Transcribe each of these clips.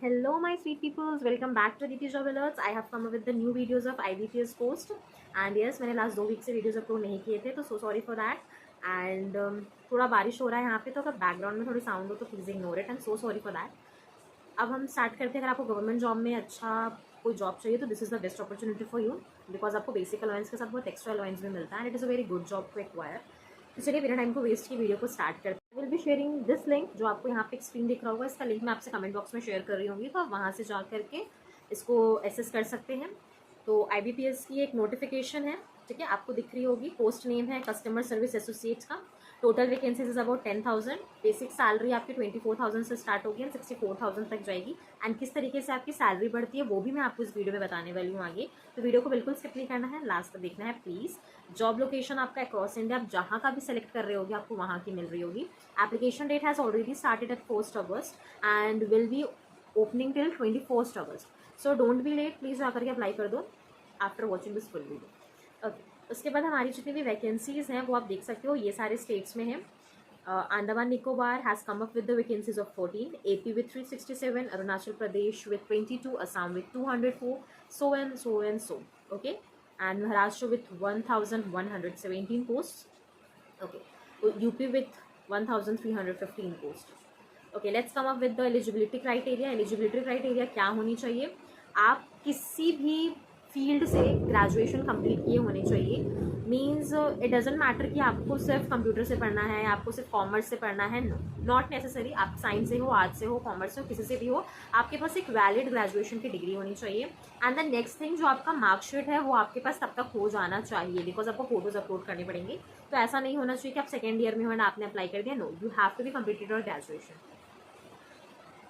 Hello, my sweet peoples. Welcome back to DT Job Alerts. I have come up with the new videos of IBPS post. And yes, मैंने last 2 week से videos upload नहीं किए थे, तो सो sorry for that. And थोड़ा बारिश हो रहा है यहाँ पे, तो अगर बैकग्राउंड में थोड़ी साउंड हो तो please ignore it and so sorry for that. अब हम स्टार्ट करते हैं. अगर आपको गवर्नमेंट जॉब में अच्छा कोई जॉब चाहिए तो this is the best opportunity for you, because आपको बेसिक अलाउंस के साथ बहुत एक्स्ट्रा अलाउंस भी मिलता है and it is a very good job to acquire. तो चलिए बिना टाइम को वेस्ट की वीडियो को स्टार्ट करते हैं. Will be sharing this link, जो आपको यहाँ पे एक स्क्रीन दिख रहा होगा, इसका लिंक मैं आपसे कमेंट बॉक्स में शेयर कर रही होंगी, तो आप वहाँ से जा करके इसको एसेस कर सकते हैं. तो IBPS की एक नोटिफिकेशन है, ठीक है, आपको दिख रही होगी. पोस्ट नेम है कस्टमर सर्विस एसोसिएट्स का. Total vacancies is about 10,000. Basic salary आपकी 24,000 से स्टार्ट होगी एंड 64,000 तक जाएगी. एंड किस तरीके से आपकी सैलरी बढ़ती है वो भी मैं आपको इस वीडियो में बताने वाली हूँ आगे. तो वीडियो को बिल्कुल स्किप नहीं करना है, लास्ट तक देखना है प्लीज़. जॉब लोकेशन आपका अक्रॉस इंडिया, आप जहाँ का भी सेलेक्ट कर रहे होगे आपको वहाँ की मिल रही होगी. Application date has already started at 1st August and will be opening till 21st August. So don't be late, please जाकर के अप्लाई कर दो after watching this full video. Okay, उसके बाद हमारी जितनी भी वैकेंसीज हैं वो आप देख सकते हो, ये सारे स्टेट्स में हैं. Andaman Nicobar has come up with the vacancies of 14, AP with 367, Arunachal Pradesh with 22, Assam with 204, so and so. Okay, and Maharashtra with 1,117 posts. Okay, UP with 1,315 posts. Okay, let's come up with the eligibility criteria. Eligibility criteria क्या होनी चाहिए? आप किसी भी field से graduation complete किए होने चाहिए. मीन्स इट डजेंट मैटर कि आपको सिर्फ कंप्यूटर से पढ़ना है, आपको सिर्फ कॉमर्स से पढ़ना है. Not necessary. आप साइंस से हो, आर्ट्स से हो, कॉमर्स से हो, किसी से भी हो, आपके पास एक वैलिड ग्रेजुएशन की डिग्री होनी चाहिए. एंड द नेक्स्ट थिंग, जो आपका मार्कशीट है वो आपके पास तब तक हो जाना चाहिए, बिकॉज आपको फोटोज अपलोड करने पड़ेंगे. तो ऐसा नहीं होना चाहिए कि आप सेकेंड ईयर में हो एंड आपने अप्लाई कर दिया. No, you have to be completed your graduation.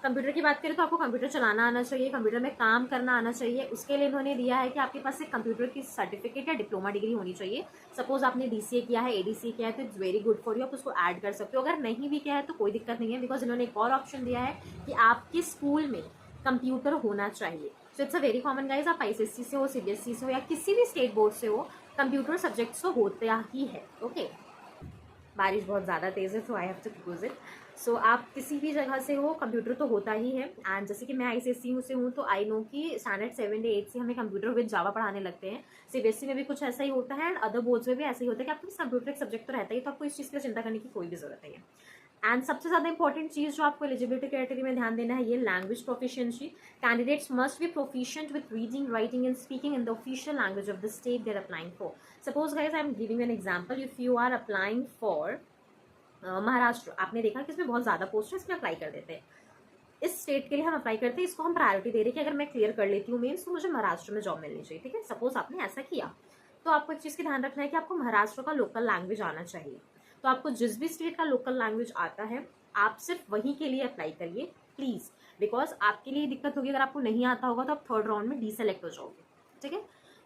Computer की बात करें तो आपको कंप्यूटर चलाना आना चाहिए, कंप्यूटर में काम करना आना चाहिए. उसके लिए इन्होंने दिया है कि आपके पास एक कंप्यूटर की सर्टिफिकेट या डिप्लोमा डिग्री होनी चाहिए. सपोज आपने DCA किया है, ADCA किया है, तो it's very good for you, आप उसको ऐड कर सकते हो. अगर नहीं भी किया है तो कोई दिक्कत नहीं है, बिकॉज इन्होंने एक और ऑप्शन दिया है कि आपके स्कूल में कंप्यूटर होना चाहिए. So it's a very common guys. आप ICSE से हो, CBSE से हो या किसी भी स्टेट बोर्ड से हो, कंप्यूटर सब्जेक्ट्स तो होता ही है. ओके, बारिश बहुत ज़्यादा तेज़ है, so I have to close it. So आप किसी भी जगह से हो, कंप्यूटर तो होता ही है. एंड जैसे कि मैं ICSE से हूँ, तो आई नो कि स्टैंडर्ड 7 या 8 से हमें कंप्यूटर विद जावा पढ़ाने लगते हैं. CBSE में भी कुछ ऐसा ही होता है एंड अदर बोर्ड्स में भी ऐसा ही होता है कि आपके पास कंप्यूटर एक सब्जेक्ट तो रहता ही, तो आपको इस चीज़ की चिंता करने की कोई भी ज़रूरत नहीं है. एंड सबसे ज़्यादा इंपॉर्टेंट चीज़ जो आपको एलिजिबिलिटी क्राइटेरिया में ध्यान देना है, ये language proficiency. Candidates must be proficient with reading, writing and speaking in the official language of the state they are applying for. Suppose guys I am giving an example. If you are applying for Maharashtra, आपने देखा कि इसमें बहुत ज़्यादा post है, इसमें apply कर देते हैं. इस स्टेट के लिए हम अप्लाई करते हैं, इसको हम प्रायोरिटी दे रहे हैं कि अगर मैं क्लियर कर लेती हूँ मेंस तो मुझे महाराष्ट्र में जॉब मिलनी चाहिए. ठीक है, सपोज आपने ऐसा किया, तो आपको एक चीज़ की ध्यान रखना है कि आपको महाराष्ट्र का लोकल लैंग्वेज आना चाहिए. तो आपको जिस भी स्टेट का लोकल लैंग्वेज आता है, आप सिर्फ वहीं के लिए अप्लाई करिए प्लीज़, बिकॉज आपके लिए दिक्कत होगी. अगर आपको नहीं आता होगा तो आप थर्ड राउंड में डीसेलेक्ट हो जाओगे. ठीक है,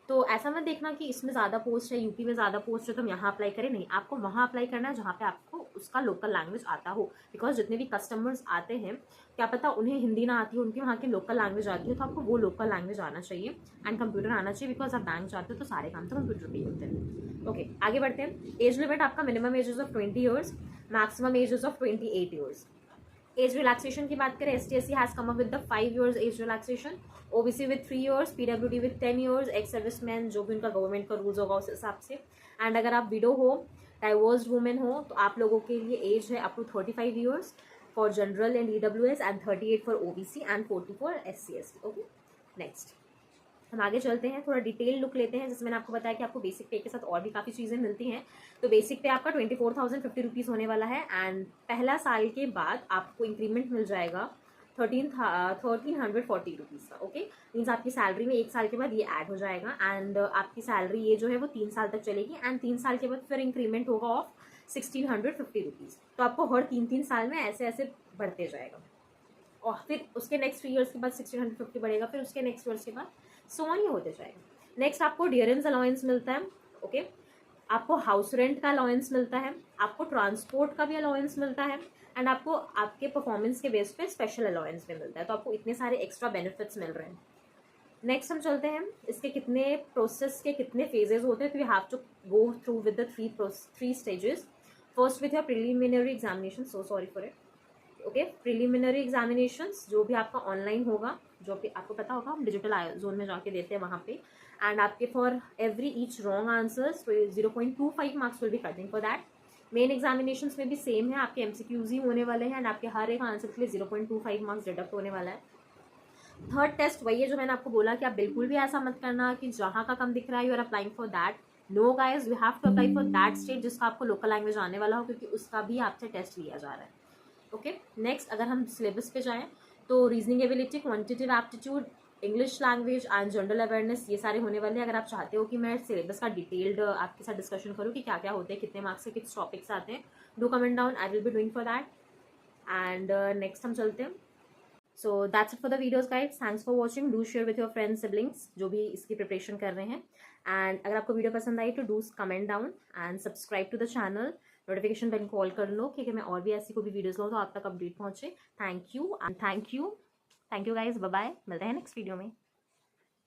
तो ऐसा मत देखना कि इसमें ज़्यादा पोस्ट है, यूपी में ज़्यादा पोस्ट है तो हम यहाँ अप्लाई करें. नहीं, आपको वहाँ अप्लाई करना है जहाँ पे आपको उसका लोकल लैंग्वेज आता हो. बिकॉज जितने भी कस्टमर्स आते हैं, क्या पता उन्हें हिंदी ना आती हो, उनके वहाँ की लोकल लैंग्वेज आती हो, तो आपको वो लोकल लैंग्वेज आना चाहिए. एंड कंप्यूटर आना चाहिए, बिकॉज आप बैंक जाते हो तो सारे काम तो कंप्यूटर पे ही होते हैं. ओके, आगे बढ़ते हैं. एज लिमिट आपका minimum age is of 20 years, maximum age is of 28 years. Age relaxation की बात करें, STSC has come up with the 5 years age relaxation, OBC with 3 years, PWD with 10 years, ex serviceman जो भी उनका government का rules होगा उस हिसाब से. एंड अगर आप विडो हो, डाइवोर्स्ड वुमेन हो, तो आप लोगों के लिए एज है up to 35 years for general and EWS and 38 for OBC and 40 for SC/ST. Okay, next हम आगे चलते हैं, थोड़ा डिटेल लुक लेते हैं. जैसे मैंने आपको बताया कि आपको बेसिक पे के साथ और भी काफ़ी चीज़ें मिलती हैं. तो बेसिक पे आपका 24,050 रुपीज़ होने वाला है. एंड पहला साल के बाद आपको इंक्रीमेंट मिल जाएगा 1,340 रुपीज़ का. ओके, मीन्स आपकी सैलरी में 1 साल के बाद ये ऐड हो जाएगा. एंड आपकी सैलरी ये जो है वो 3 साल तक चलेगी. एंड 3 साल के बाद फिर इंक्रीमेंट होगा ऑफ 1,650 रुपीज़. तो आपको हर 3-3 साल में ऐसे ऐसे बढ़ते जाएगा. और फिर उसके नेक्स्ट 3 ईयर्स के बाद 1,650 बढ़ेगा, फिर उसके नेक्स्ट ईयर्स के बाद सो ऑन ही होते जाएगा. नेक्स्ट आपको डियरेंस अलाउंस मिलता है. ओके, आपको हाउस रेंट का अलाउंस मिलता है, आपको ट्रांसपोर्ट का भी अलाउंस मिलता है, एंड आपको आपके परफॉर्मेंस के बेस पे स्पेशल अलाउंस भी मिलता है. तो आपको इतने सारे एक्स्ट्रा बेनिफिट्स मिल रहे हैं. नेक्स्ट हम चलते हैं, इसके कितने प्रोसेस के कितने फेजेस होते हैं. तो you have to go through with the 3 stages. First with your preliminary examination, so sorry for it. Okay, preliminary examinations जो भी आपका ऑनलाइन होगा, जो भी आपको पता होगा, हम डिजिटल जोन में जाके देते हैं वहाँ पे, एंड आपके for every each wrong answers 0.25 marks will be cutting for that. Main examinations में भी सेम है, आपके एमसीक्यूज ही होने वाले हैं एंड आपके हर एक आंसर के लिए 0.25 मार्क्स डिडक्ट होने वाला है। थर्ड टेस्ट वही है जो मैंने आपको बोला कि आप बिल्कुल भी ऐसा मत करना कि जहाँ का कम दिख रहा है you are applying for that. No guys, you have to apply for that state जिसका आपको लोकल लैंग्वेज आने वाला हो, क्योंकि उसका भी आपसे टेस्ट लिया जा रहा है। ओके, नेक्स्ट अगर हम सिलेबस पे जाएं तो reasoning ability, quantitative aptitude, English language and general awareness, ये सारे होने वाले हैं। अगर आप चाहते हो कि मैं सिलेबस का डिटेल्ड आपके साथ डिस्कशन करूँ कि क्या क्या होते हैं, कितने मार्क्स से किस टॉपिक्स आते हैं, do comment down, I will be doing for that. And next हम चलते हैं। So that's it for the videos guides, thanks for watching, do share with your friends siblings जो भी इसकी प्रिपरेशन कर रहे हैं। एंड अगर आपको वीडियो पसंद आई तो do comment down and subscribe to the channel, notification bell call कर लो कि मैं और भी ऐसी कोई भी वीडियोस लाऊं तो आप तक अपडेट पहुंचे। Thank you guys, bye bye, मिलते हैं नेक्स्ट वीडियो में।